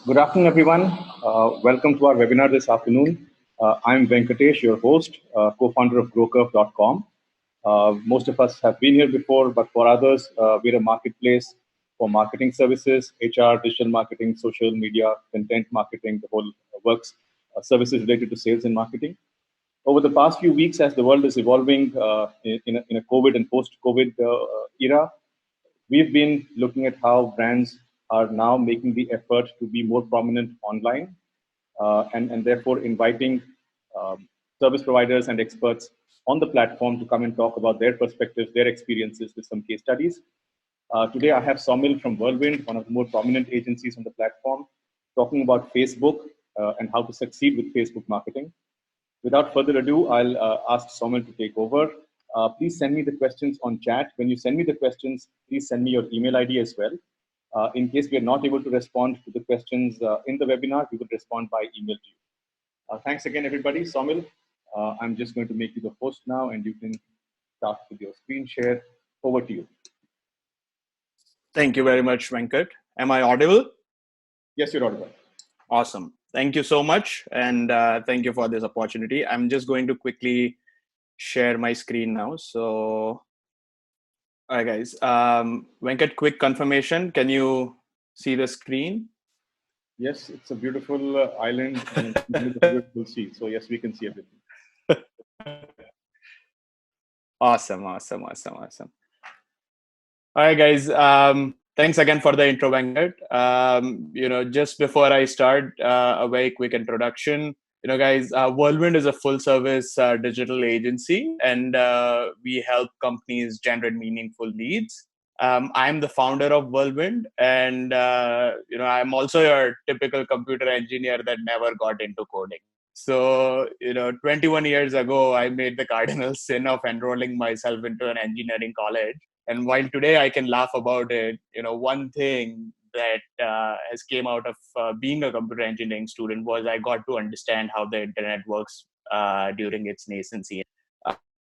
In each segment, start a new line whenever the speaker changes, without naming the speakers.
Good afternoon, everyone. Welcome to our webinar this afternoon. I'm Venkatesh, your host, co-founder of Grocurv.com. Most of us have been here before, but for others, we're a marketplace for marketing services, HR, digital marketing, social media, content marketing, the whole works, services related to sales and marketing. Over the past few weeks, as the world is evolving in a COVID and post-COVID era, we've been looking at how brands are now making the effort to be more prominent online and therefore inviting service providers and experts on the platform to come and talk about their perspectives, their experiences with some case studies. Today, I have Saumil from Whirlwind, one of the more prominent agencies on the platform, talking about Facebook and how to succeed with Facebook marketing. Without further ado, I'll ask Saumil to take over. Please send me the questions on chat. When you send me the questions, please send me your email ID as well. In case we are not able to respond to the questions in the webinar, we will respond by email to you. Thanks again, everybody. Saumil, I'm just going to make you the host now, and you can start with your screen share. Over to you.
Thank you very much, Venkat. Am I audible?
Yes, you're audible.
Awesome. Thank you so much. And thank you for this opportunity. I'm just going to quickly share my screen now. So, all right, guys. Venkat, quick confirmation. Can you see the screen?
Yes, it's a beautiful island and a beautiful sea. So yes, we can see everything.
Awesome. All right, guys. Thanks again for the intro, Venkat. Just before I start, a very quick introduction. Guys, Whirlwind is a full-service digital agency, and we help companies generate meaningful leads. I'm the founder of Whirlwind, and I'm also your typical computer engineer that never got into coding. So, 21 years ago, I made the cardinal sin of enrolling myself into an engineering college. And while today I can laugh about it, one thing that has came out of being a computer engineering student was I got to understand how the internet works during its nascency.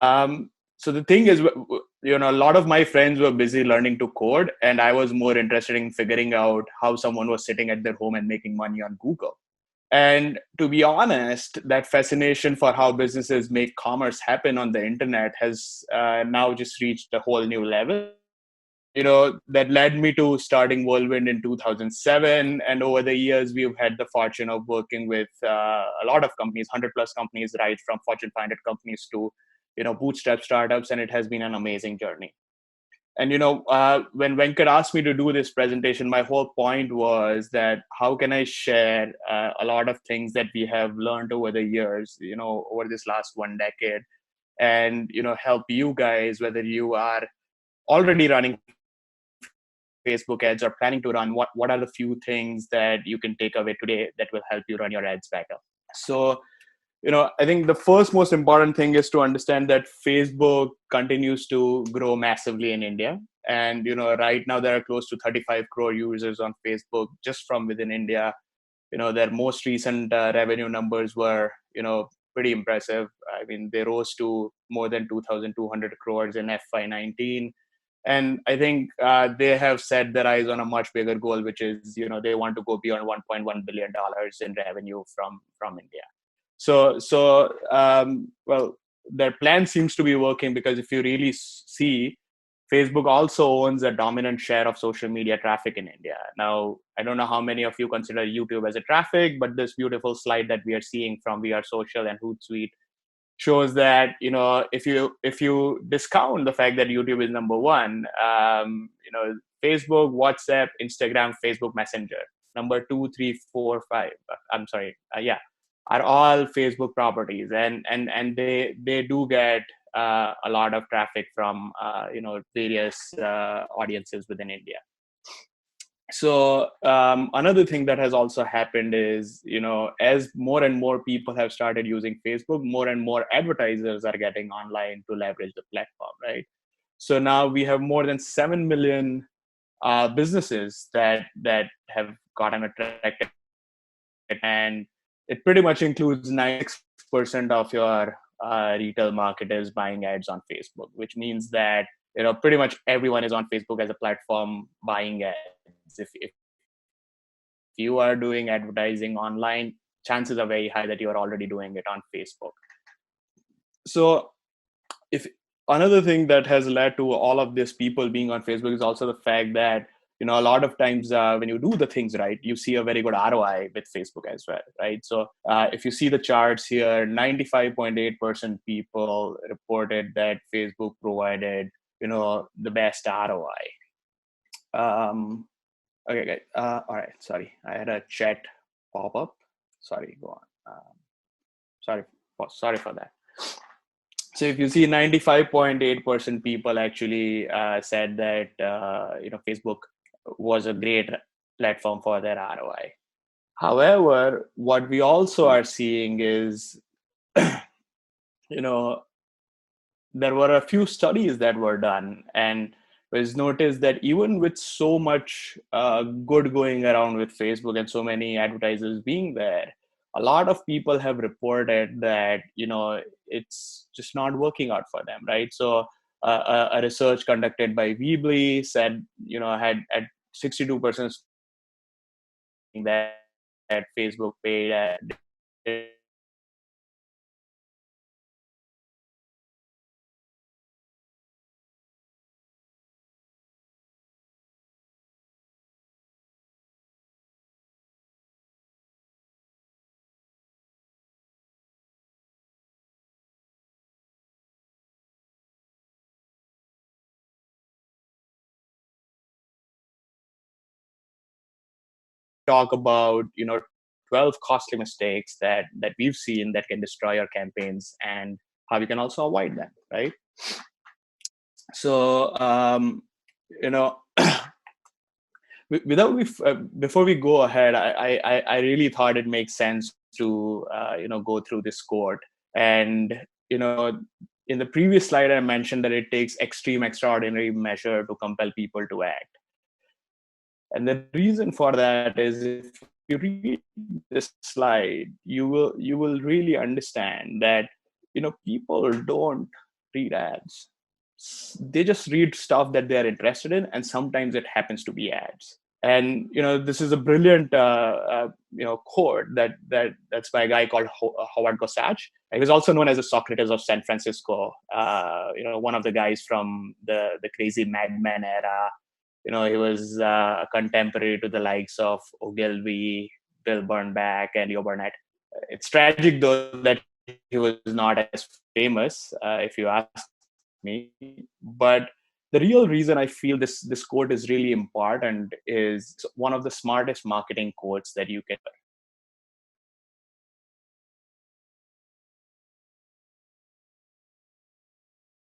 So the thing is, a lot of my friends were busy learning to code, and I was more interested in figuring out how someone was sitting at their home and making money on Google. And to be honest, that fascination for how businesses make commerce happen on the internet has now just reached a whole new level. That led me to starting Whirlwind in 2007. And over the years, we've had the fortune of working with a lot of companies, 100 plus companies, right from Fortune 500 companies to, bootstrap startups. And it has been an amazing journey. And, when Venkat asked me to do this presentation, my whole point was that how can I share a lot of things that we have learned over the years, over this last 1 decade, and, help you guys, whether you are already running Facebook ads or planning to run, what are the few things that you can take away today that will help you run your ads better? So, I think the first most important thing is to understand that Facebook continues to grow massively in India. And, right now there are close to 35 crore users on Facebook just from within India. Their most recent revenue numbers were, pretty impressive. I mean, they rose to more than 2,200 crores in FY19. And I think they have set their eyes on a much bigger goal, which is, they want to go beyond $1.1 billion in revenue from India. Well, their plan seems to be working because if you really see, Facebook also owns a dominant share of social media traffic in India. Now, I don't know how many of you consider YouTube as a traffic, but this beautiful slide that we are seeing from VR Social and Hootsuite shows that, if you discount the fact that YouTube is number one, Facebook, WhatsApp, Instagram, Facebook Messenger, number 2, 3, 4, 5. Are all Facebook properties, and they do get a lot of traffic from various audiences within India. So another thing that has also happened is, as more and more people have started using Facebook, more and more advertisers are getting online to leverage the platform, right? So now we have more than 7 million businesses that have gotten attracted, and it pretty much includes 96% of your retail marketers buying ads on Facebook, which means that pretty much everyone is on Facebook as a platform buying ads. If you are doing advertising online, chances are very high that you're already doing it on Facebook. So if another thing that has led to all of this people being on Facebook is also the fact that, a lot of times when you do the things right, you see a very good ROI with Facebook as well, right? So if you see the charts here, 95.8% people reported that Facebook provided, the best ROI. Okay, okay. All right. Sorry, I had a chat pop up. Sorry, go on. Sorry for that. So if you see, 95.8% people actually said that Facebook was a great platform for their ROI. However, what we also are seeing is, there were a few studies that were done, and it was noticed that even with so much good going around with Facebook and so many advertisers being there, a lot of people have reported that it's just not working out for them, right? So a research conducted by Weebly said had at 62% that Facebook paid talk about 12 costly mistakes that we've seen that can destroy our campaigns, and how we can also avoid them, right? So you know without before we go ahead, I really thought it makes sense to go through this quote. And in the previous slide I mentioned that it takes extreme extraordinary measure to compel people to act. And the reason for that is, if you read this slide, you will really understand that people don't read ads. They just read stuff that they're interested in, and sometimes it happens to be ads. And this is a brilliant quote that's by a guy called Howard Gossage. He was also known as the Socrates of San Francisco. One of the guys from the crazy madman era. He was a contemporary to the likes of Ogilvy, Bill Bernbach, and Leo Burnett. It's tragic, though, that he was not as famous, if you ask me. But the real reason I feel this quote is really important is one of the smartest marketing quotes that you can.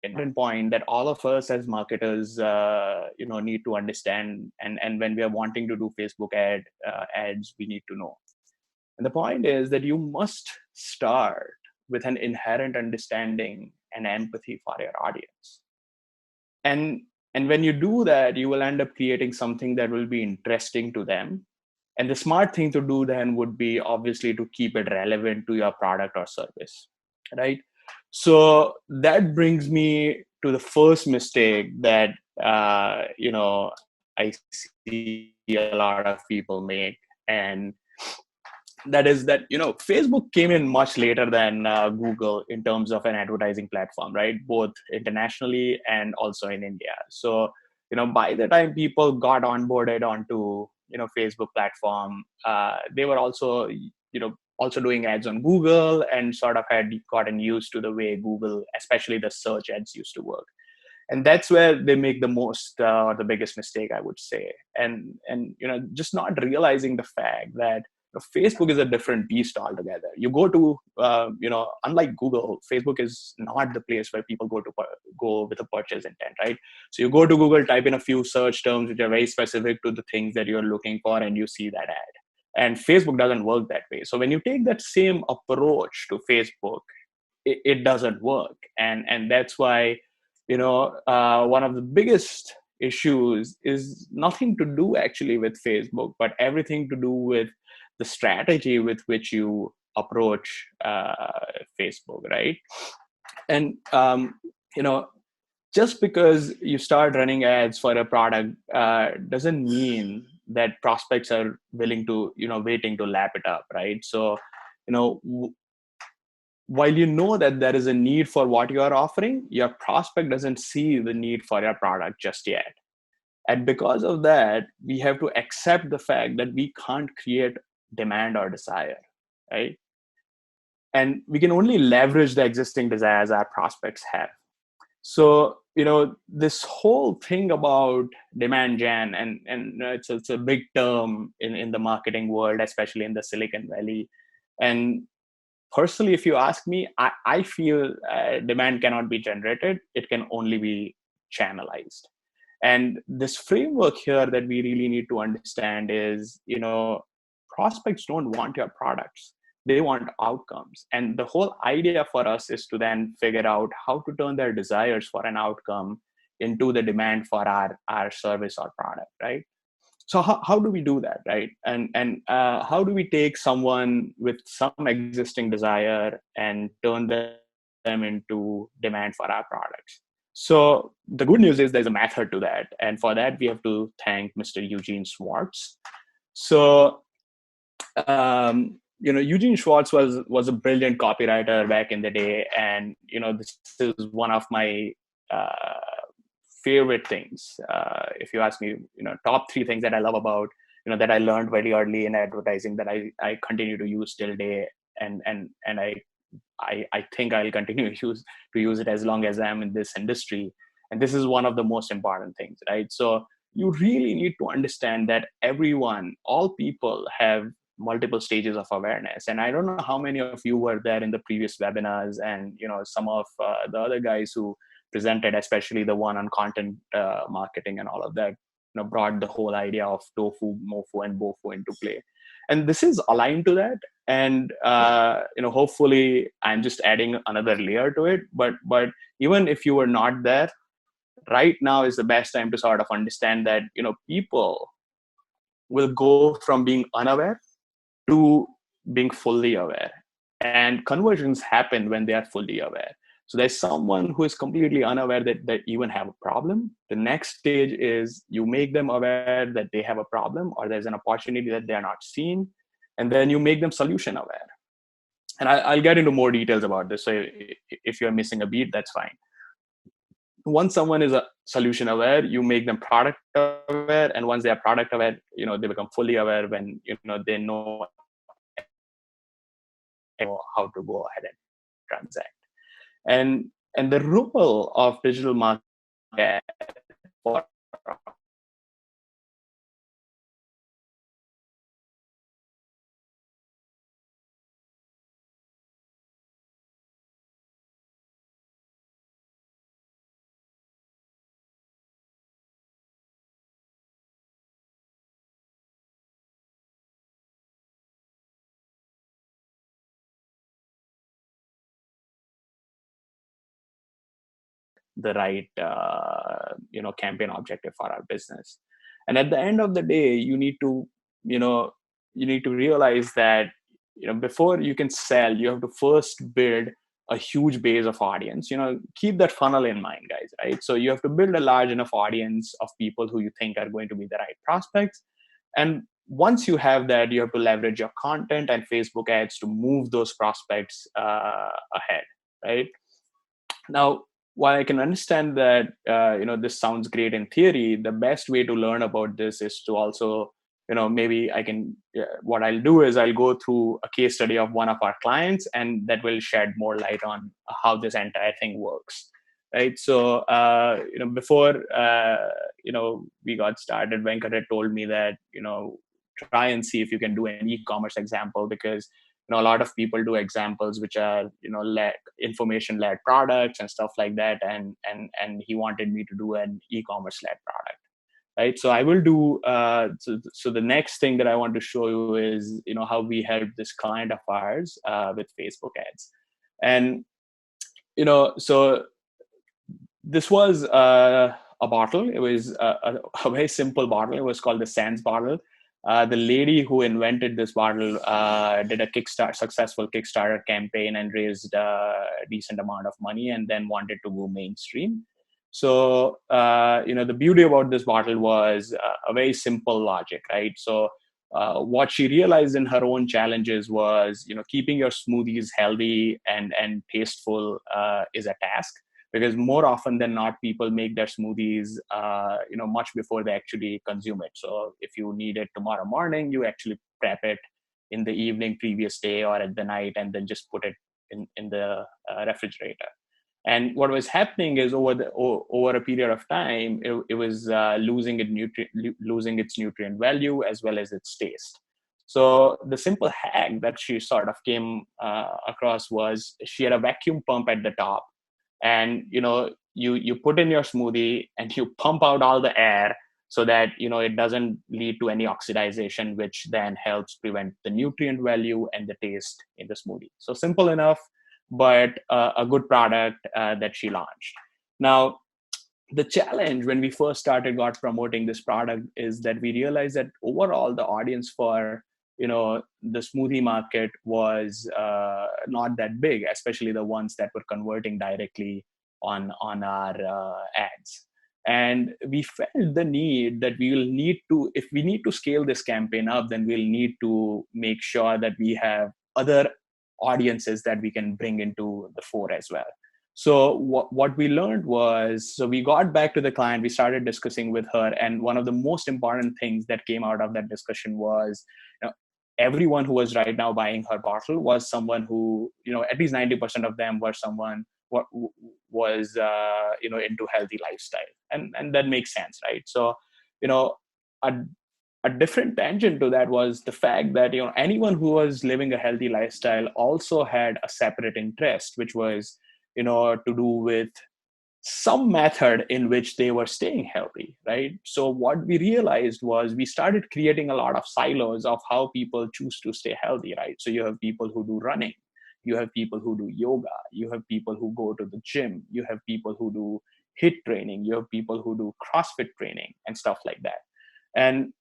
Important point that all of us as marketers need to understand, and when we are wanting to do Facebook ads, we need to know. And the point is that you must start with an inherent understanding and empathy for your audience. And when you do that, you will end up creating something that will be interesting to them. And the smart thing to do then would be obviously to keep it relevant to your product or service, right? So that brings me to the first mistake that I see a lot of people make, and that is that Facebook came in much later than Google in terms of an advertising platform, right? Both internationally and also in India. So by the time people got onboarded onto Facebook platform, they were also also doing ads on Google, and sort of had gotten used to the way Google, especially the search ads, used to work. And that's where they make the most or the biggest mistake, I would say. And just not realizing the fact that Facebook is a different beast altogether. You go to unlike Google, Facebook is not the place where people go with a purchase intent, right? So you go to Google, type in a few search terms which are very specific to the things that you're looking for, and you see that ad. And Facebook doesn't work that way. So when you take that same approach to Facebook, it doesn't work. And that's why one of the biggest issues is nothing to do actually with Facebook, but everything to do with the strategy with which you approach Facebook, right? And just because you start running ads for a product doesn't mean that prospects are willing to, waiting to lap it up, right? So, while you know that there is a need for what you are offering, your prospect doesn't see the need for your product just yet. And because of that, we have to accept the fact that we can't create demand or desire, right? And we can only leverage the existing desires our prospects have. So, this whole thing about demand gen, and it's a big term in the marketing world, especially in the Silicon Valley. And personally, if you ask me, I feel demand cannot be generated. It can only be channelized. And this framework here that we really need to understand is, prospects don't want your products. They want outcomes. And the whole idea for us is to then figure out how to turn their desires for an outcome into the demand for our service or product, right? So how do we do that, right? And how do we take someone with some existing desire and turn them into demand for our products? So the good news is there's a method to that, and for that we have to thank Mr. Eugene Schwartz. So Eugene Schwartz was a brilliant copywriter back in the day, and this is one of my favorite things. If you ask me, top three things that I love about, that I learned very early in advertising that I continue to use till day, and I think I'll continue to use it as long as I'm in this industry. And this is one of the most important things, right? So you really need to understand that all people have multiple stages of awareness. And I don't know how many of you were there in the previous webinars, and some of the other guys who presented, especially the one on content marketing and all of that, brought the whole idea of tofu, mofu, and bofu into play. And this is aligned to that. And hopefully I'm just adding another layer to it. But even if you were not there, right now is the best time to sort of understand that people will go from being unaware to being fully aware. And conversions happen when they are fully aware. So there's someone who is completely unaware that they even have a problem. The next stage is you make them aware that they have a problem, or there's an opportunity that they're not seeing. And then you make them solution aware. And I'll get into more details about this. So if you're missing a beat, that's fine. Once someone is a solution aware, you make them product aware. And once they are product aware, they become fully aware when, they know how to go ahead and transact. And the role of digital marketing for the right campaign objective for our business. And at the end of the day, you need to realize that before you can sell, you have to first build a huge base of audience. Keep that funnel in mind, guys, right? So you have to build a large enough audience of people who you think are going to be the right prospects. And once you have that, you have to leverage your content and Facebook ads to move those prospects ahead, right? Now, while I can understand that this sounds great in theory, the best way to learn about this is to also maybe what I'll do is I'll go through a case study of one of our clients, and that will shed more light on how this entire thing works, right? So before we got started, Venkat had told me that try and see if you can do an e-commerce example, because a lot of people do examples which are information-led products and stuff like that, and he wanted me to do an e-commerce led product, right? So I will do so the next thing that I want to show you is how we help this client of ours with Facebook ads. And so this was a bottle. It was a very simple bottle. It was called the Sands bottle. The lady who invented this bottle did a successful Kickstarter campaign and raised a decent amount of money, and then wanted to go mainstream. So, the beauty about this bottle was a very simple logic, right? So, what she realized in her own challenges was, keeping your smoothies healthy and tasteful is a task, because more often than not, people make their smoothies, much before they actually consume it. So if you need it tomorrow morning, you actually prep it in the evening previous day or at the night, and then just put it in the refrigerator. And what was happening is over a period of time, it was losing its nutrient value as well as its taste. So the simple hack that she sort of came across was she had a vacuum pump at the top, and you put in your smoothie and you pump out all the air so that it doesn't lead to any oxidization, which then helps prevent the nutrient value and the taste in the smoothie. So simple enough, but a good product that she launched. Now, the challenge when we first got promoting this product is that we realized that overall the audience for the smoothie market was not that big, especially the ones that were converting directly on our ads. And we felt the need that we will need to, if we need to scale this campaign up, then we'll need to make sure that we have other audiences that we can bring into the fore as well. So what we learned was, so we got back to the client, we started discussing with her, and one of the most important things that came out of that discussion was, everyone who was right now buying her bottle was someone who, at least 90% of them were someone was into healthy lifestyle, and that makes sense, right? So a a different tangent to that was the fact that anyone who was living a healthy lifestyle also had a separate interest, which was to do with some method in which they were staying healthy, right? So what we realized was we started creating a lot of silos of how people choose to stay healthy, right? So you have people who do running, you have people who do yoga, you have people who go to the gym, you have people who do HIIT training, you have people who do CrossFit training and stuff like that. And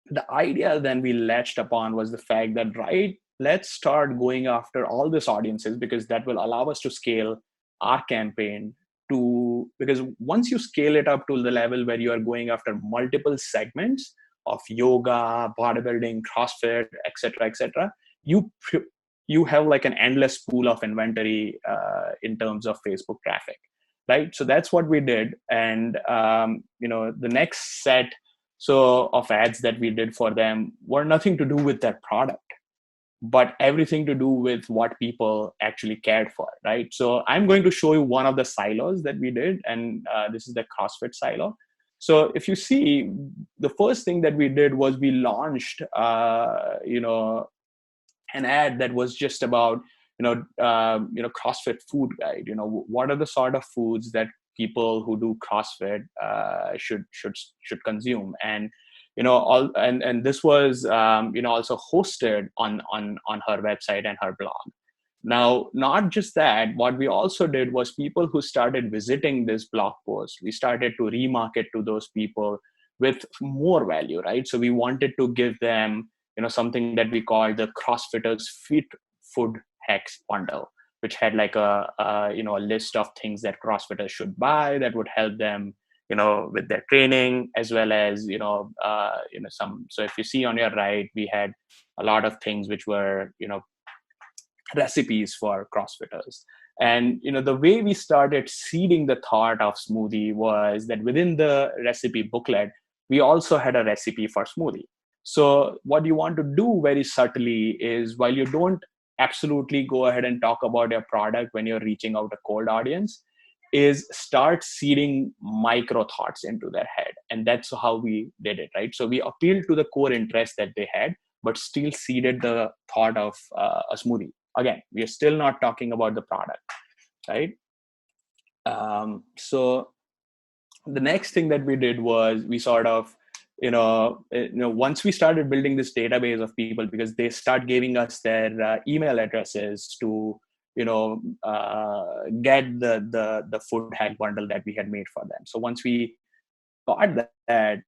the idea then we latched upon was the fact that, right, let's start going after all these audiences, because that will allow us to scale our campaign to, because once you scale it up to the level where you are going after multiple segments of yoga, bodybuilding, CrossFit, etc., you have like an endless pool of inventory in terms of Facebook traffic, right? So that's what we did. And the next set of ads that we did for them were nothing to do with that product, but everything to do with what people actually cared for, right? So I'm going to show you one of the silos that we did, and this is the CrossFit silo. So if you see, the first thing that we did was we launched an ad that was just about CrossFit food guide. What are the sort of foods that people who do CrossFit should consume, and and this was also hosted on her website and her blog. Now, not just that, what we also did was people who started visiting this blog post, we started to remarket to those people with more value, right? So we wanted to give them something that we call the CrossFitters Fit Food Hacks bundle, which had like a list of things that CrossFitters should buy that would help them with their training, as well as some. So if you see on your right, we had a lot of things which were recipes for CrossFitters. And the way we started seeding the thought of smoothie was that within the recipe booklet, we also had a recipe for smoothie. So what you want to do very subtly is, while you don't absolutely go ahead and talk about your product when you're reaching out a cold audience, is start seeding micro thoughts into their head. And that's how we did it, right? So we appealed to the core interest that they had, but still seeded the thought of a smoothie. Again, we are still not talking about the product, right? So the next thing that we did was we sort of, once we started building this database of people, because they start giving us their email addresses to, get the food hack bundle that we had made for them. So once we got that,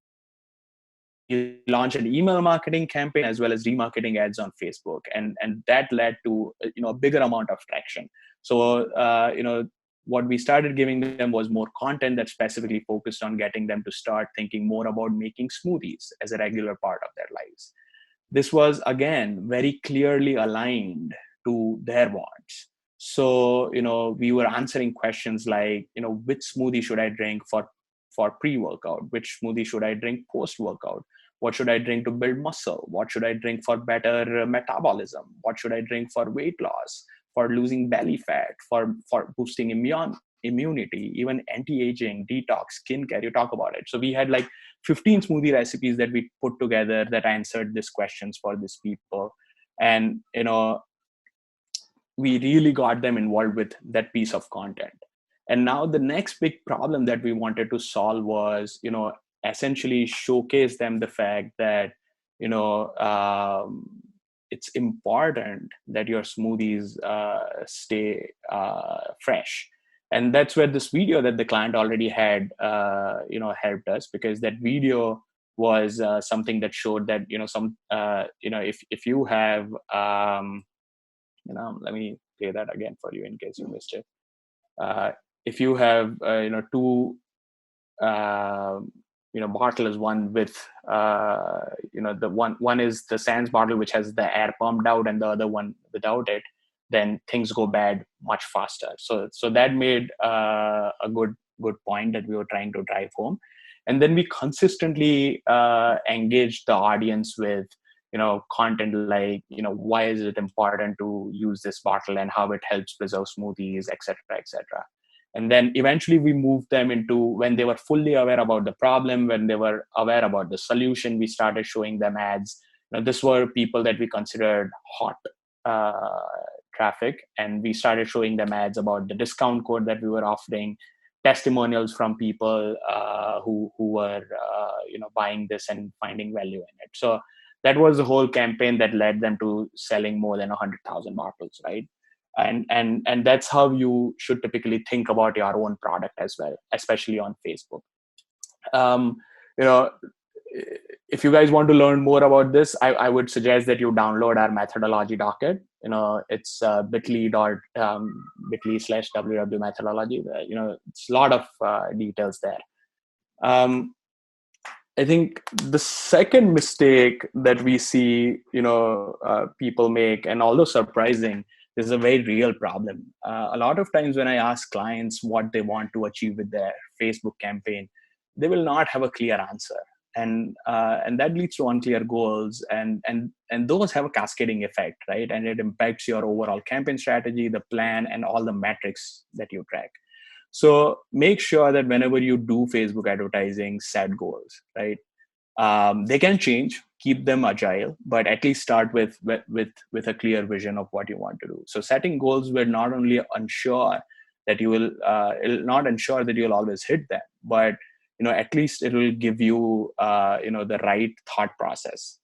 we launched an email marketing campaign as well as remarketing ads on Facebook, and that led to a bigger amount of traction. So what we started giving them was more content that specifically focused on getting them to start thinking more about making smoothies as a regular part of their lives. This was, again, very clearly aligned to their wants. So, we were answering questions like, which smoothie should I drink for pre-workout? Which smoothie should I drink post-workout? What should I drink to build muscle? What should I drink for better metabolism? What should I drink for weight loss, for losing belly fat, for boosting immunity, even anti-aging, detox, skincare? You talk about it. So we had like 15 smoothie recipes that we put together that answered these questions for these people. And, we really got them involved with that piece of content. And now the next big problem that we wanted to solve was, essentially showcase them the fact that, it's important that your smoothies stay fresh. And that's where this video that the client already had, helped us, because that video was something that showed that, if you have, let me play that again for you in case you missed it. If you have, two, bottles, one with, the one is the Sans bottle, which has the air pumped out, and the other one without it, then things go bad much faster. So that made a good point that we were trying to drive home. And then we consistently engaged the audience with, content like, why is it important to use this bottle and how it helps preserve smoothies, etc., etc. And then eventually we moved them into, when they were fully aware about the problem, when they were aware about the solution, we started showing them ads. This were people that we considered hot traffic, and we started showing them ads about the discount code that we were offering, testimonials from people who were buying this and finding value in it. So that was the whole campaign that led them to selling more than 100,000 bottles, right? And that's how you should typically think about your own product as well, especially on Facebook. If you guys want to learn more about this, I would suggest that you download our methodology docket. It's bit.ly/ww methodology. It's a lot of details there. I think the second mistake that we see, people make, and although surprising, this is a very real problem. A lot of times when I ask clients what they want to achieve with their Facebook campaign, they will not have a clear answer. And that leads to unclear goals, and those have a cascading effect, right? And it impacts your overall campaign strategy, the plan, and all the metrics that you track. So make sure that whenever you do Facebook advertising, set goals, right? They can change, keep them agile, but at least start with a clear vision of what you want to do. So setting goals will not only ensure that you will, it'll not ensure that you'll always hit them, but at least it will give you the right thought process.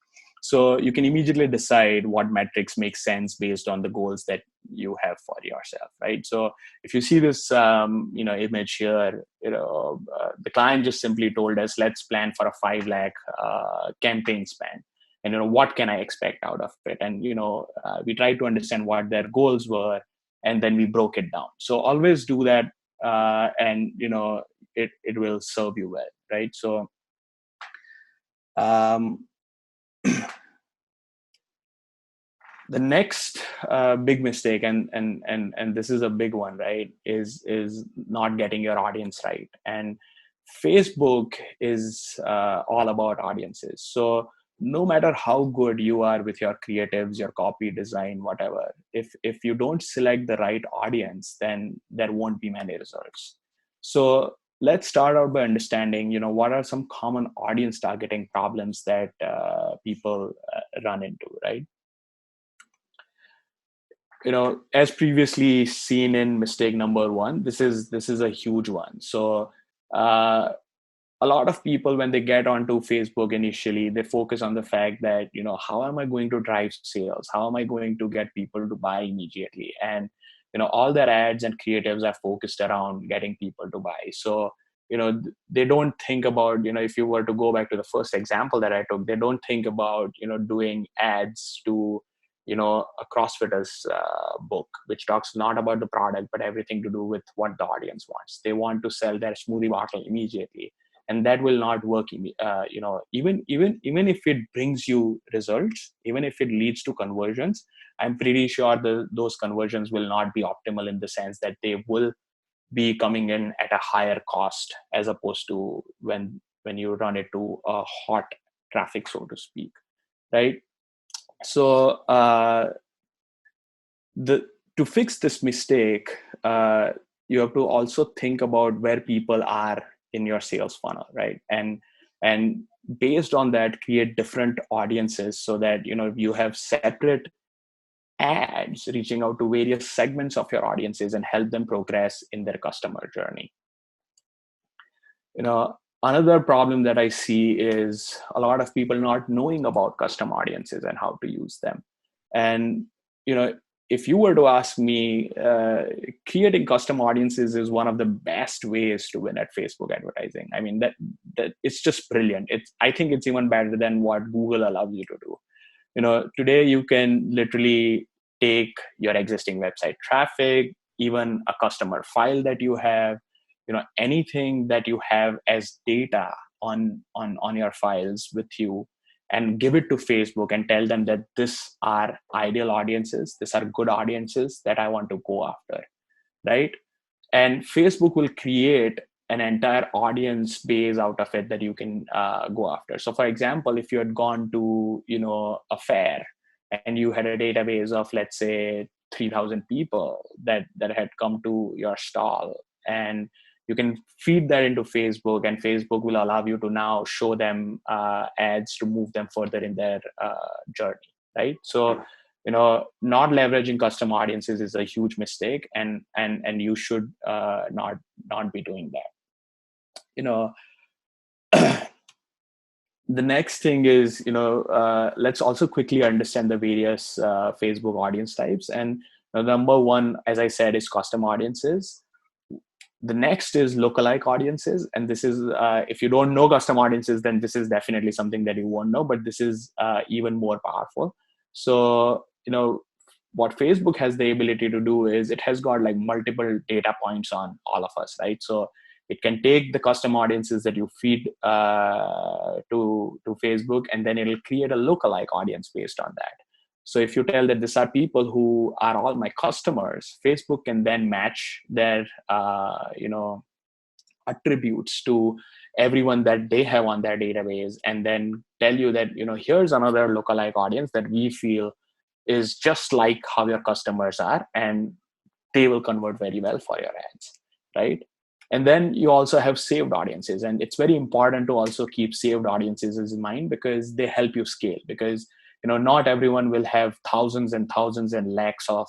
So you can immediately decide what metrics make sense based on the goals that you have for yourself, right? So if you see this image here, the client just simply told us, let's plan for a 5 lakh campaign spend, and what can I expect out of it? And we tried to understand what their goals were, and then we broke it down. So always do that, and it will serve you well, right? So the next big mistake, and this is a big one, right, is not getting your audience right. And Facebook is all about audiences. So no matter how good you are with your creatives, your copy, design, whatever, if you don't select the right audience, then there won't be many results. So let's start out by understanding, what are some common audience targeting problems that people run into, right? As previously seen in mistake number 1, this is a huge one. So a lot of people, when they get onto Facebook initially, they focus on the fact that, how am I going to drive sales? How am I going to get people to buy immediately? And, all their ads and creatives are focused around getting people to buy. So, they don't think about, if you were to go back to the first example that I took, they don't think about, doing ads to a CrossFitter's book, which talks not about the product, but everything to do with what the audience wants. They want to sell their smoothie bottle immediately, and that will not work. Even if it brings you results, even if it leads to conversions, I'm pretty sure those conversions will not be optimal in the sense that they will be coming in at a higher cost as opposed to when you run it to a hot traffic, so to speak, right? So to fix this mistake, you have to also think about where people are in your sales funnel, right? And based on that, create different audiences so that you have separate ads reaching out to various segments of your audiences and help them progress in their customer journey. Another problem that I see is a lot of people not knowing about custom audiences and how to use them. And if you were to ask me, creating custom audiences is one of the best ways to win at Facebook advertising. I mean, that it's just brilliant. I think it's even better than what Google allows you to do. Today you can literally take your existing website traffic, even a customer file that you have, anything that you have as data on your files with you, and give it to Facebook and tell them that these are ideal audiences, these are good audiences that I want to go after, right? And Facebook will create an entire audience base out of it that you can go after. So for example, if you had gone to a fair and you had a database of, let's say, 3,000 people that had come to your stall, and you can feed that into Facebook, and Facebook will allow you to now show them ads to move them further in their journey, right? So not leveraging custom audiences is a huge mistake, and you should not be doing that. The next thing is, let's also quickly understand the various Facebook audience types. And number one, as I said, is custom audiences. The next is lookalike audiences. And this is, if you don't know custom audiences, then this is definitely something that you won't know, but this is even more powerful. So, what Facebook has the ability to do is it has got like multiple data points on all of us, right? So it can take the custom audiences that you feed to Facebook, and then it'll create a lookalike audience based on that. So if you tell that these are people who are all my customers, Facebook can then match their attributes to everyone that they have on their database, and then tell you that here's another lookalike audience that we feel is just like how your customers are, and they will convert very well for your ads, right? And then you also have saved audiences, and it's very important to also keep saved audiences in mind, because they help you scale. Because not everyone will have thousands and thousands and lakhs of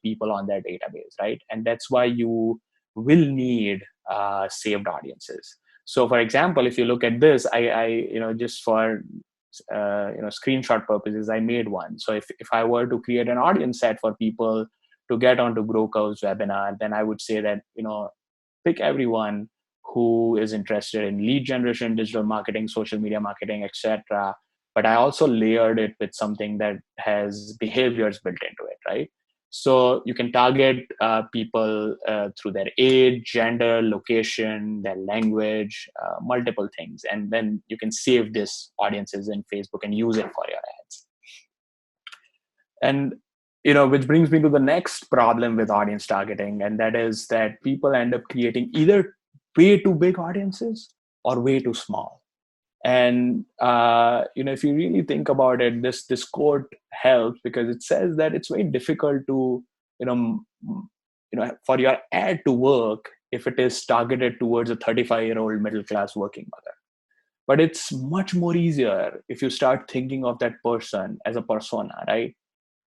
people on their database, right? And that's why you will need saved audiences. So for example, if you look at this, I just for screenshot purposes, I made one. So if I were to create an audience set for people to get onto Grocurv's webinar, then I would say that pick everyone who is interested in lead generation, digital marketing, social media marketing, etc. But I also layered it with something that has behaviors built into it, right? So you can target people through their age, gender, location, their language, multiple things. And then you can save these audiences in Facebook and use it for your ads. And which brings me to the next problem with audience targeting, and that is that people end up creating either way too big audiences or way too small. And if you really think about it, this quote helps, because it says that it's very difficult to for your ad to work if it is targeted towards a 35-year-old middle class working mother. But it's much more easier if you start thinking of that person as a persona, right?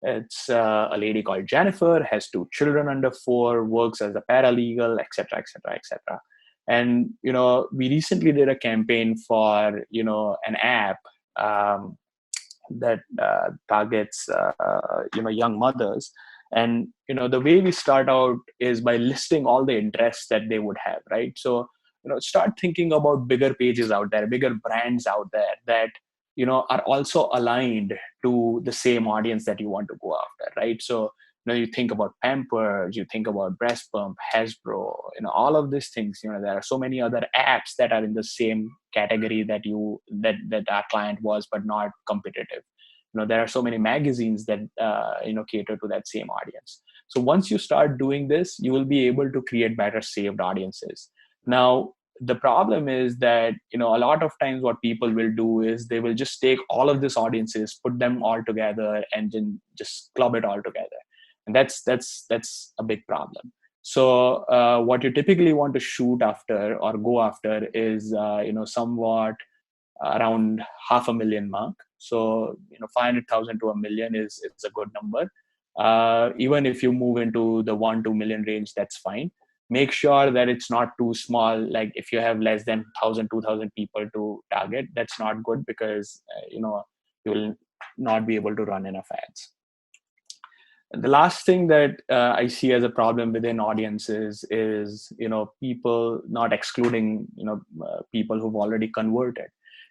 It's a lady called Jennifer, has 2 children under 4, works as a paralegal, etc., etc., etc. And we recently did a campaign for an app that targets young mothers. And the way we start out is by listing all the interests that they would have, right? So start thinking about bigger pages out there, bigger brands out there that are also aligned to the same audience that you want to go after, right? So you think about Pampers, you think about breast pump, Hasbro, all of these things. There are so many other apps that are in the same category that our client was, but not competitive. There are so many magazines that cater to that same audience. So once you start doing this, you will be able to create better saved audiences. Now, the problem is that a lot of times what people will do is they will just take all of these audiences, put them all together, and then just club it all together, and that's a big problem. So what you typically want to shoot after or go after is somewhat around 500,000 mark. So 500,000 to 1 million is a good number. Even if you move into the 1-2 million range, that's fine. Make sure that it's not too small. Like if you have less than 1,000-2,000 people to target, that's not good, because you will not be able to run enough ads. The last thing that I see as a problem within audiences is people not excluding people who've already converted,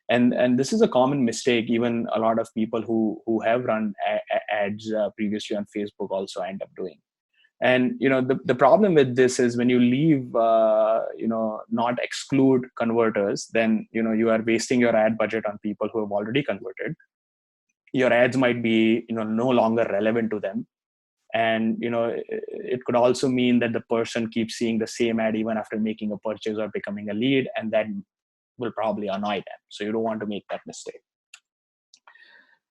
and this is a common mistake. Even a lot of people who have run ads previously on Facebook also end up doing. And the problem with this is when you leave not exclude converters, then you are wasting your ad budget on people who have already converted. Your ads might be no longer relevant to them, and it could also mean that the person keeps seeing the same ad even after making a purchase or becoming a lead, and that will probably annoy them. So you don't want to make that mistake.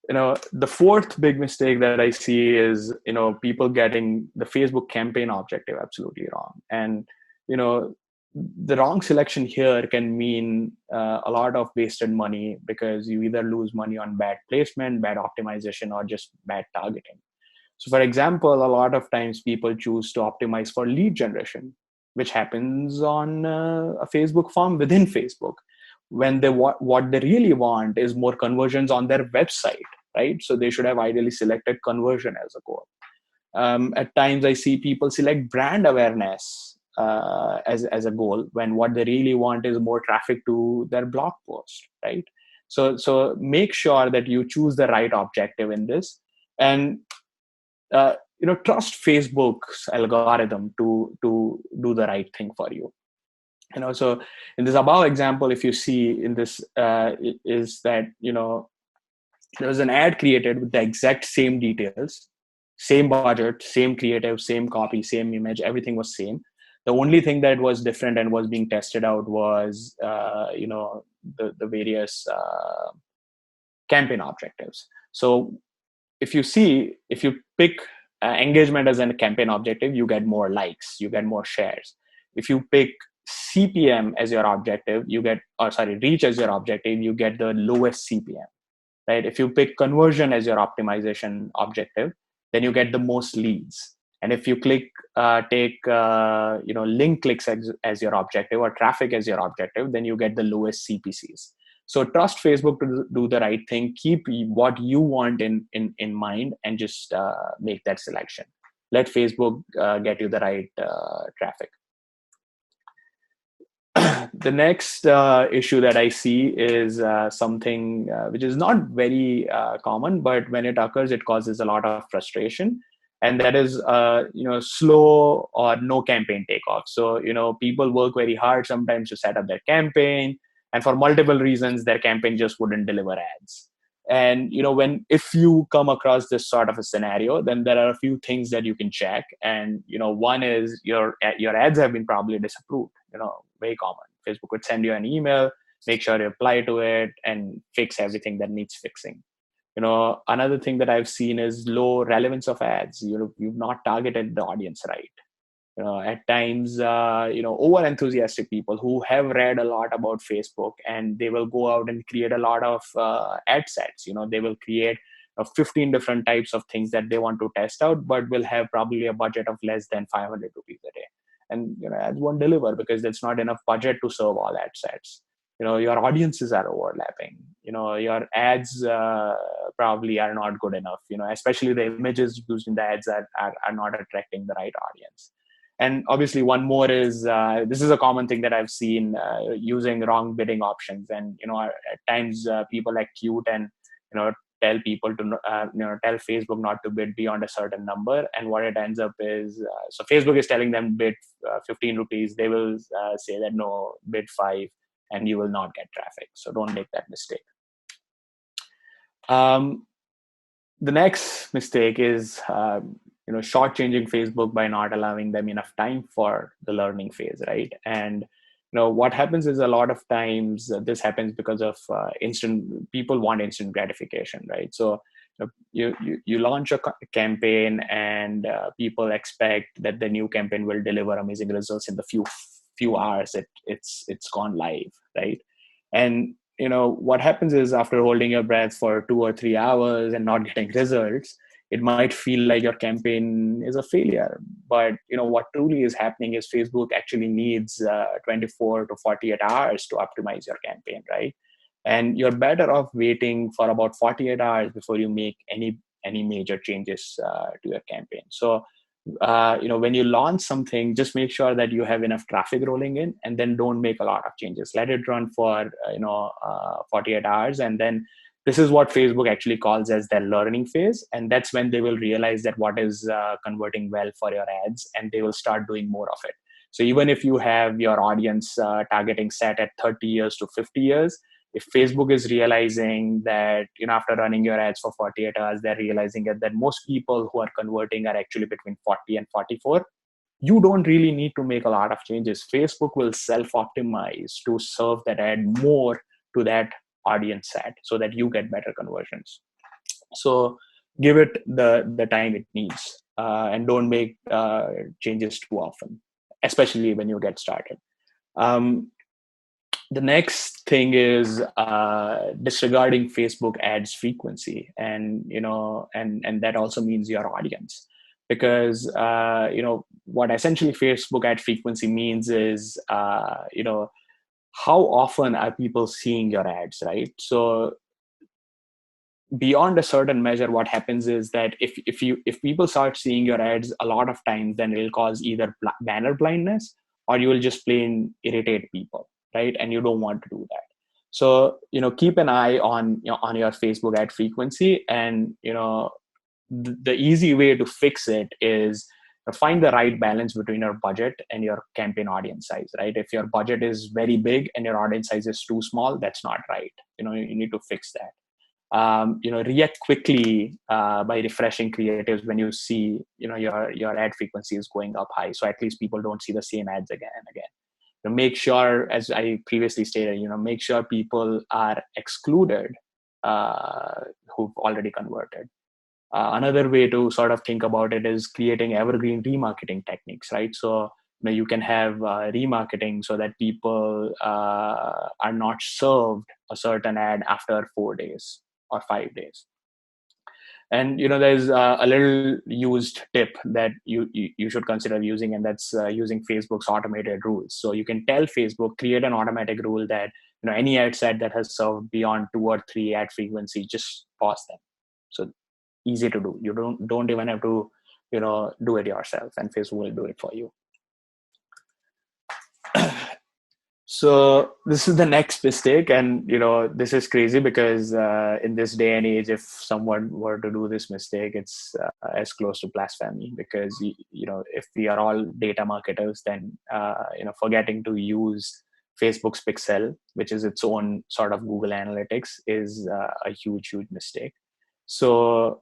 The fourth big mistake that I see is people getting the Facebook campaign objective absolutely wrong. And the wrong selection here can mean a lot of wasted money, because you either lose money on bad placement, bad optimization, or just bad targeting. So for example, a lot of times people choose to optimize for lead generation, which happens on a Facebook form within Facebook, when what they really want is more conversions on their website, right? So they should have ideally selected conversion as a goal. At times I see people select brand awareness as a goal, when what they really want is more traffic to their blog post, right? So make sure that you choose the right objective in this, and trust Facebook's algorithm to do the right thing for you. So in this above example, if you see in this is that there was an ad created with the exact same details, same budget, same creative, same copy, same image, everything was same. The only thing that was different and was being tested out was the various campaign objectives. So if you pick engagement as a campaign objective, you get more likes, you get more shares. If you pick CPM as your objective, reach as your objective, you get the lowest CPM, right? If you pick conversion as your optimization objective, then you get the most leads. And if you take link clicks as your objective, or traffic as your objective, then you get the lowest CPCs. So trust Facebook to do the right thing. Keep what you want in mind, and just make that selection. Let Facebook get you the right traffic. The next issue that I see is something which is not very common, but when it occurs, it causes a lot of frustration. And that is, slow or no campaign takeoff. So, people work very hard sometimes to set up their campaign, and for multiple reasons, their campaign just wouldn't deliver ads. And if you come across this sort of a scenario, then there are a few things that you can check. And one is your ads have been probably disapproved. Very common. Facebook would send you an email, make sure you reply to it, and fix everything that needs fixing. Another thing that I've seen is low relevance of ads. You've not targeted the audience right. At times, over enthusiastic people who have read a lot about Facebook, and they will go out and create a lot of ad sets. They will create 15 different types of things that they want to test out, but will have probably a budget of less than 500 rupees a day. And ads won't deliver because there's not enough budget to serve all ad sets. Your audiences are overlapping. Your ads probably are not good enough. Especially the images used in the ads are not attracting the right audience. And obviously, one more is this is a common thing that I've seen, using wrong bidding options. And at times people act cute and tell people to tell Facebook not to bid beyond a certain number. And what it ends up is, so Facebook is telling them bid 15 rupees. They will say that no, bid 5, and you will not get traffic. So don't make that mistake. The next mistake is shortchanging Facebook by not allowing them enough time for the learning phase, right? And what happens is, a lot of times this happens because of people want instant gratification, right? So you launch a campaign, and people expect that the new campaign will deliver amazing results in the few hours it's gone live, right? And what happens is, after holding your breath for 2 or 3 hours and not getting results, it might feel like your campaign is a failure. But what truly is happening is, Facebook actually needs 24 to 48 hours to optimize your campaign, right? And you're better off waiting for about 48 hours before you make any major changes to your campaign. So when you launch something, just make sure that you have enough traffic rolling in, and then don't make a lot of changes. Let it run for 48 hours, and then this is what Facebook actually calls as their learning phase. And that's when they will realize that what is converting well for your ads, and they will start doing more of it. So even if you have your audience targeting set at 30 years to 50 years, if Facebook is realizing that after running your ads for 48 hours, they're realizing that most people who are converting are actually between 40 and 44, you don't really need to make a lot of changes. Facebook will self-optimize to serve that ad more to that audience set, so that you get better conversions. So give it the time it needs, and don't make changes too often, especially when you get started. The next thing is disregarding Facebook ads frequency, and that also means your audience, because what essentially Facebook ad frequency means is how often are people seeing your ads, right? So beyond a certain measure, what happens is that if people start seeing your ads a lot of times, then it'll cause either banner blindness, or you will just plain irritate people, right? And you don't want to do that. So keep an eye on your Facebook ad frequency, and the easy way to fix it is find the right balance between your budget and your campaign audience size, right? If your budget is very big and your audience size is too small, that's not right. You need to fix that. React quickly by refreshing creatives when you see your ad frequency is going up high, so at least people don't see the same ads again and again. Make sure, as I previously stated, make sure people are excluded who've already converted. Another way to sort of think about it is creating evergreen remarketing techniques, right? So you can have remarketing so that people are not served a certain ad after 4 days or 5 days. And there's a little used tip that you should consider using, and that's using Facebook's automated rules. So you can tell Facebook, create an automatic rule that any ad set that has served beyond 2 or 3 ad frequency, just pause them. So easy to do. You don't even have to do it yourself, and Facebook will do it for you. So this is the next mistake, and this is crazy because in this day and age, if someone were to do this mistake, it's as close to blasphemy. Because if we are all data marketers, then forgetting to use Facebook's Pixel, which is its own sort of Google Analytics, is a huge mistake. So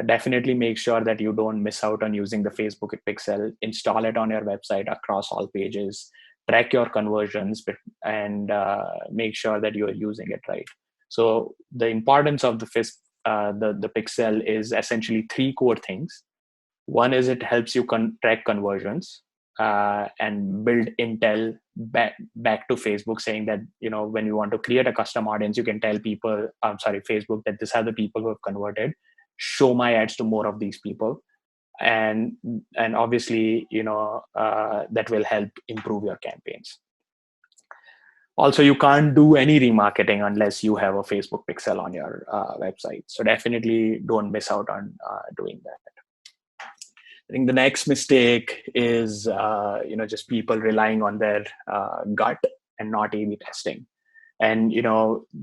definitely make sure that you don't miss out on using the Facebook Pixel. Install it on your website across all pages. Track your conversions, and make sure that you are using it right. So the importance of the Pixel is essentially 3 core things. One is it helps you track conversions and build intel back to Facebook, saying that when you want to create a custom audience, you can tell Facebook, that these are the people who have converted. Show my ads to more of these people. And obviously that will help improve your campaigns. Also, you can't do any remarketing unless you have a Facebook Pixel on your website, so definitely don't miss out on doing that. I think the next mistake is, just people relying on their gut and not A/B testing. And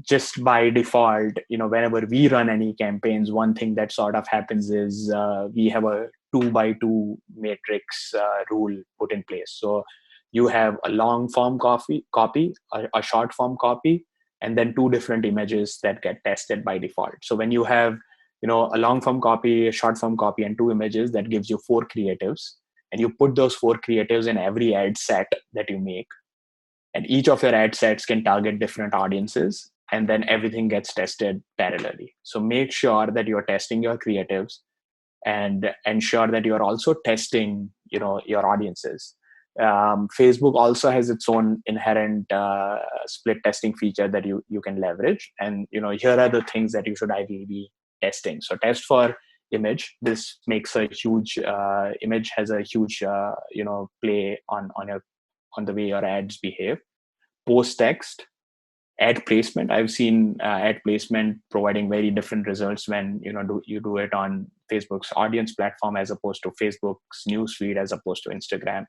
just by default, whenever we run any campaigns, one thing that sort of happens is we have a 2x2 matrix rule put in place. So you have a long form copy, a short form copy, and then two different images that get tested by default. So when you have a long form copy, a short form copy, and two images, that gives you 4 creatives, and you put those 4 creatives in every ad set that you make, and each of your ad sets can target different audiences, and then everything gets tested parallelly. So make sure that you're testing your creatives and ensure that you're also testing your audiences. Facebook also has its own inherent split testing feature that you can leverage, and here are the things that you should ideally be testing. So test for image. This makes a huge image has a huge play on the way your ads behave. Post text, ad placement. I've seen ad placement providing very different results when you do it on Facebook's audience platform as opposed to Facebook's newsfeed as opposed to Instagram.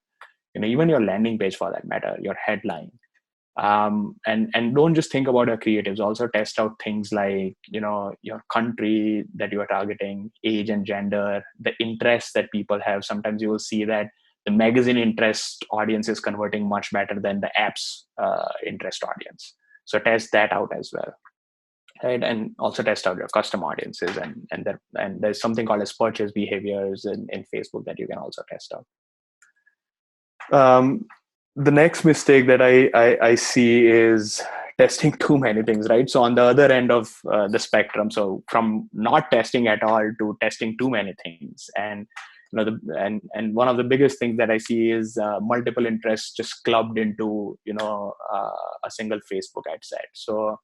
Even your landing page for that matter, your headline. And don't just think about your creatives. Also test out things like your country that you are targeting, age and gender, the interests that people have. Sometimes you will see that the magazine interest audience is converting much better than the app's interest audience. So test that out as well, right? And also test out your custom audiences, and there's something called as purchase behaviors in Facebook that you can also test out. The next mistake that I see is testing too many things, right? So on the other end of the spectrum, so from not testing at all to testing too many things, and and one of the biggest things that I see is multiple interests just clubbed into a single Facebook ad set. So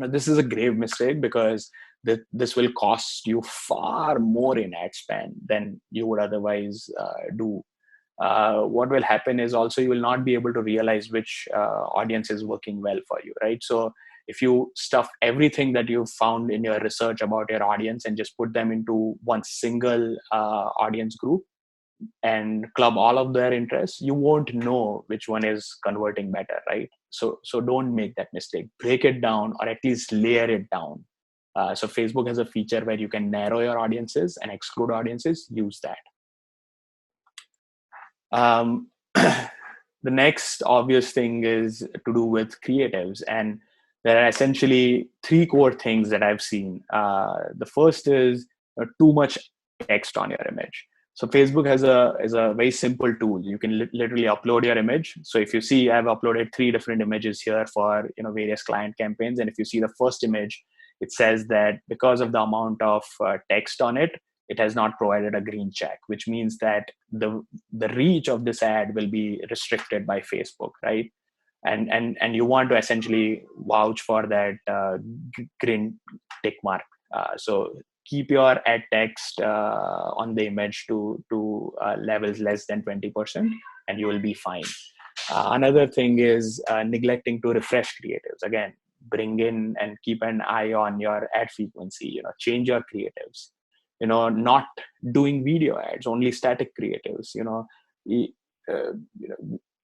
this is a grave mistake, because this will cost you far more in ad spend than you would otherwise do. What will happen is also you will not be able to realize which audience is working well for you, right? So if you stuff everything that you've found in your research about your audience and just put them into one single audience group and club all of their interests, you won't know which one is converting better, right? So don't make that mistake. Break it down, or at least layer it down. So Facebook has a feature where you can narrow your audiences and exclude audiences. Use that. The next obvious thing is to do with creatives, and there are essentially 3 core things that I've seen. The first is too much text on your image. So Facebook has a very simple tool. You can literally upload your image. So if you see, I've uploaded 3 different images here for various client campaigns, and if you see the first image, it says that because of the amount of text on it, it has not provided a green check, which means that the reach of this ad will be restricted by Facebook, right? And you want to essentially vouch for that green tick mark. So keep your ad text on the image to levels less than 20%, and you will be fine. Another thing is neglecting to refresh creatives. Again, bring in and keep an eye on your ad frequency. Change your creatives. Not doing video ads, only static creatives.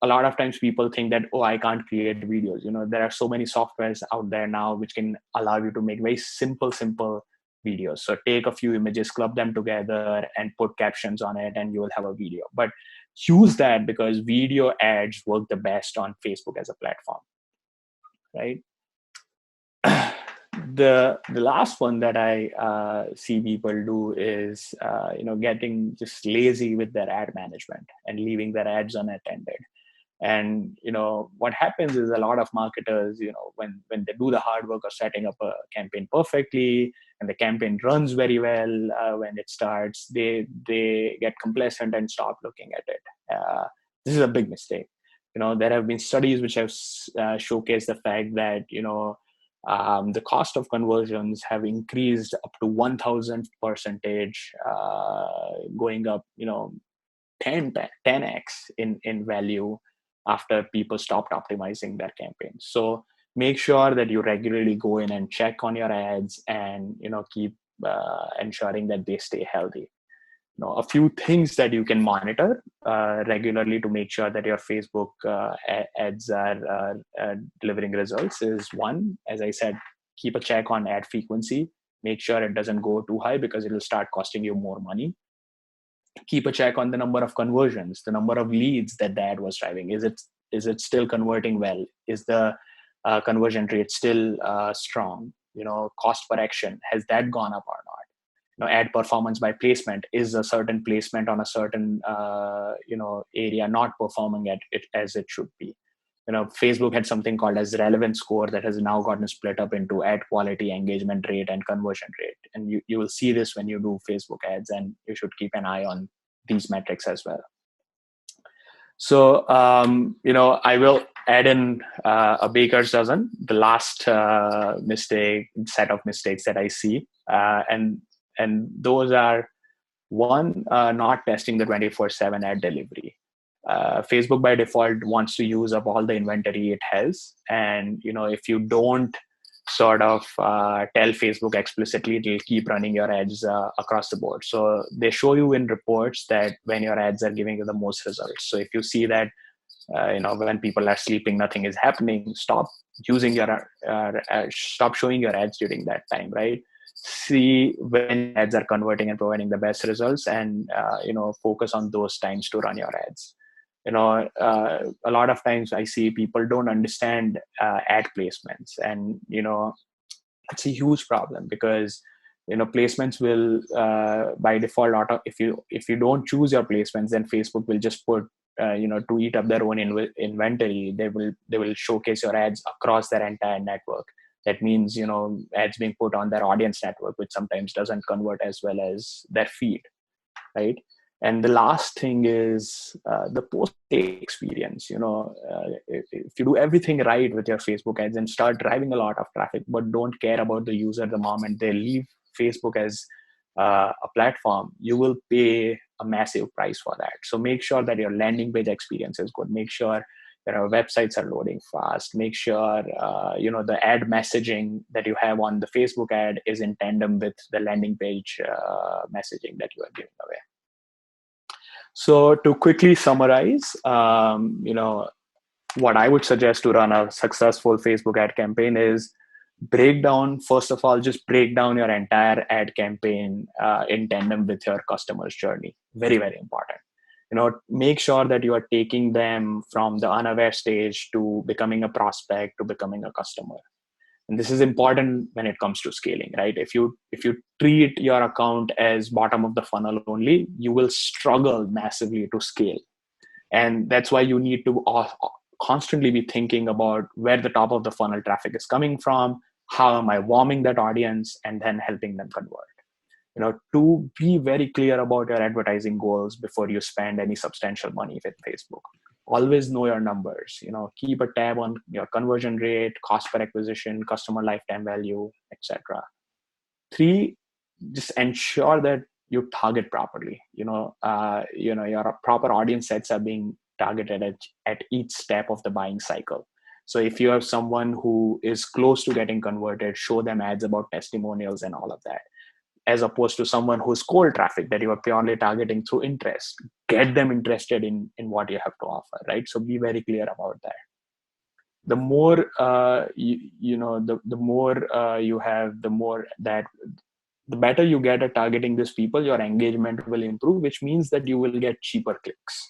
A lot of times people think that, I can't create videos. There are so many softwares out there now which can allow you to make very simple videos. So take a few images, club them together, and put captions on it, and you will have a video. But use that, because video ads work the best on Facebook as a platform, right? The last one that I see people do is getting just lazy with their ad management and leaving their ads unattended. And what happens is a lot of marketers, when they do the hard work of setting up a campaign perfectly, and the campaign runs very well when it starts, they get complacent and stop looking at it. This is a big mistake. There have been studies which have showcased the fact that the cost of conversions have increased up to 1,000 percentage, going up 10x in value after people stopped optimizing their campaigns. So make sure that you regularly go in and check on your ads, and keep ensuring that they stay healthy. a few things that you can monitor regularly to make sure that your Facebook ads are delivering results is one, as I said, keep a check on ad frequency. Make sure it doesn't go too high because it will start costing you more money. Keep a check on the number of conversions, the number of leads that the ad was driving. Is it still converting well? Is the conversion rate still strong? Cost per action, has that gone up or not? Ad performance by placement, is a certain placement on a certain area not performing at it as it should be? Facebook had something called as relevance score that has now gotten split up into ad quality, engagement rate, and conversion rate. And you will see this when you do Facebook ads, and you should keep an eye on these metrics as well. So, I will add in a baker's dozen, the last set of mistakes that I see. And those are, one, not testing the 24/7 ad delivery. Facebook by default wants to use up all the inventory it has. And, if you don't sort of tell Facebook explicitly, it'll keep running your ads across the board. So they show you in reports that when your ads are giving you the most results. So if you see that, when people are sleeping, nothing is happening, stop using stop showing your ads during that time, right? See when ads are converting and providing the best results, and focus on those times to run your ads. A lot of times I see people don't understand ad placements, and it's a huge problem because placements will by default if you don't choose your placements, then Facebook will just put to eat up their own inventory. They will showcase your ads across their entire network. That means ads being put on their audience network, which sometimes doesn't convert as well as their feed, right? And the last thing is the post experience. If you do everything right with your Facebook ads and start driving a lot of traffic, but don't care about the user the moment they leave Facebook as a platform, you will pay a massive price for that. So make sure that your landing page experience is good. Make sure your websites are loading fast. Make sure the ad messaging that you have on the Facebook ad is in tandem with the landing page messaging that you are giving away. So to quickly summarize, what I would suggest to run a successful Facebook ad campaign is first of all, just break down your entire ad campaign in tandem with your customer's journey. Very, very important. Make sure that you are taking them from the unaware stage to becoming a prospect to becoming a customer. And this is important when it comes to scaling, right? If you treat your account as bottom of the funnel only, you will struggle massively to scale. And that's why you need to constantly be thinking about where the top of the funnel traffic is coming from, how am I warming that audience, and then helping them convert. To be very clear about your advertising goals before you spend any substantial money with Facebook. Always know your numbers. Keep a tab on your conversion rate, cost per acquisition, customer lifetime value, etc. 3, just ensure that you target properly. Your proper audience sets are being targeted at each step of the buying cycle. So if you have someone who is close to getting converted, show them ads about testimonials and all of that, as opposed to someone who's cold traffic that you are purely targeting through interest. Get them interested in what you have to offer, right? So be very clear about that. The more the more you have, the better you get at targeting these people, your engagement will improve, which means that you will get cheaper clicks.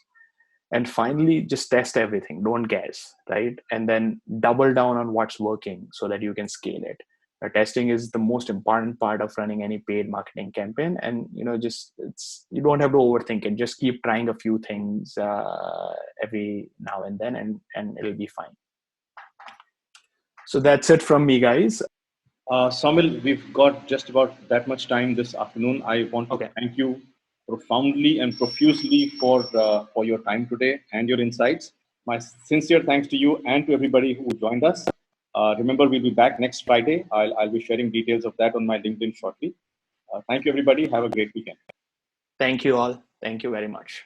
And finally, just test everything. Don't guess, right? And then double down on what's working so that you can scale it. Testing is the most important part of running any paid marketing campaign. And, you don't have to overthink it. Just keep trying a few things every now and then, and it'll be fine. So that's it from me, guys.
Saumil, we've got just about that much time this afternoon. I want to thank you profoundly and profusely for your time today and your insights. My sincere thanks to you and to everybody who joined us. Remember, we'll be back next Friday. I'll be sharing details of that on my LinkedIn shortly. Thank you, everybody. Have a great weekend.
Thank you all. Thank you very much.